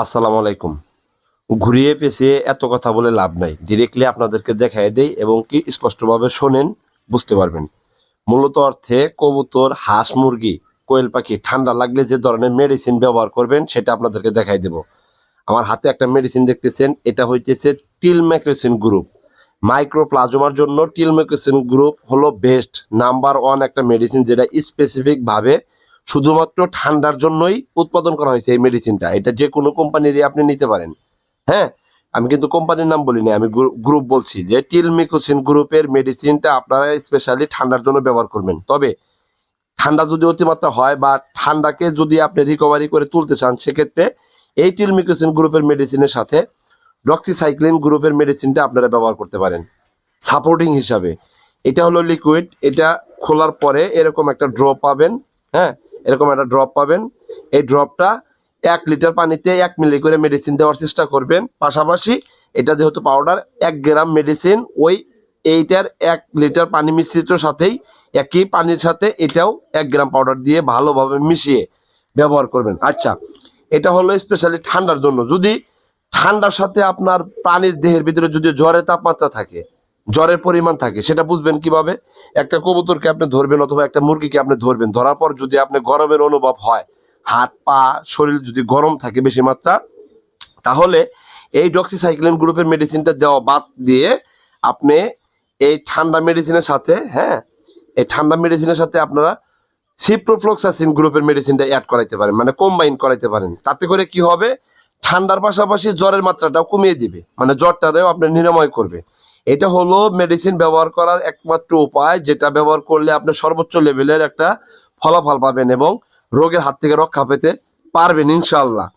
আসসালামু আলাইকুম। ঘুরিয়ে পেঁচিয়ে এত কথা বলে লাভ নাই, ডিরেক্টলি আপনাদেরকে দেখাই দেই এবং কি স্পষ্টভাবে শোনেন, বুঝতে পারবেন। মূলত অর্থে কবুতর, হাঁস, মুরগি, কোয়েল পাখি ঠান্ডা লাগলে যে ধরনের মেডিসিন ব্যবহার করবেন সেটা আপনাদেরকে দেখাই দেব। আমার হাতে একটা মেডিসিন দেখতেছেন, এটা হইতেছে টিলমেকোসিন গ্রুপ। মাইক্রোপ্লাজমার জন্য টিলমেকোসিন গ্রুপ হলো বেস্ট নাম্বার ওয়ান একটা মেডিসিন, যেটা স্পেসিফিক ভাবে শুধুমাত্র ঠান্ডার জন্যই উৎপাদন করা হয়েছে। এই মেডিসিনটা এটা যে কোনো কোম্পানিরই আপনি নিতে পারেন। হ্যাঁ, আমি কিন্তু কোম্পানির নাম বলিনি, আমি গ্রুপ বলছি যে টিলমেকোসিন গ্রুপের মেডিসিনটা আপনারা স্পেশালি ঠান্ডার জন্য ব্যবহার করবেন। তবে ঠান্ডা যদি অতিমাত্রা হয় বা ঠান্ডাকে যদি আপনি রিকভারি করে তুলতে চান, সেক্ষেত্রে এই টিলমেকোসিন গ্রুপের মেডিসিনের সাথে ডক্সিসাইক্লিন গ্রুপের মেডিসিনটা আপনারা ব্যবহার করতে পারেন সাপোর্টিং হিসাবে। এটা হলো লিকুইড, এটা খোলার পরে এরকম একটা ড্রপ পাবেন। হ্যাঁ, এরকম একটা ড্রপ পাবেন। এই ড্রপটা 1 লিটার পানিতে 1 মিলি করে মেডিসিন দেওয়ার চেষ্টা করবেন। পাশাপাশি এটা যেহেতু পাউডার, 1 গ্রাম মেডিসিন ওই এইটার 1 লিটার পানি মিশ্রিত সাথেই, একই পানির সাথে এটাও 1 গ্রাম পাউডার দিয়ে ভালোভাবে মিশিয়ে ব্যবহার করবেন। আচ্ছা, এটা হলো স্পেশালি ঠান্ডার জন্য। যদি ঠান্ডার সাথে আপনার প্রাণীর দেহের ভিতরে যদি জ্বরের তাপমাত্রা থাকে, জ্বরের পরিমাণ থাকে, সেটা বুঝবেন কিভাবে? একটা কবুতরকে আপনি ধরবেন অথবা একটা মুরগিকে আপনি ধরবেন, ধরার পর যদি আপনি গরমের অনুভব হয়, হাত পা শরীর যদি গরম থাকে বেশি মাত্রা, তাহলে এই ডক্সিসাইক্লিন গ্রুপের মেডিসিনটা দেওয়া বাদ দিয়ে আপনি এই ঠান্ডা মেডিসিনের সাথে, হ্যাঁ, এই ঠান্ডা মেডিসিনের সাথে আপনারা সিপ্রোফ্লক্সাসিন গ্রুপের মেডিসিনটা অ্যাড করাইতে পারেন, মানে কম্বাইন করাইতে পারেন। তাতে করে কি হবে, ঠান্ডার পাশাপাশি জ্বরের মাত্রাটাও কমিয়ে দিবে, মানে জ্বরটারেও আপনি নিরাময় করবে। এটা হলো মেডিসিন ব্যবহার করার একমাত্র উপায়, যেটা ব্যবহার করলে আপনি সর্বোচ্চ লেভেলের একটা ফলাফল পাবেন এবং রোগের হাত থেকে রক্ষা পেতে পারবেন ইনশাআল্লাহ।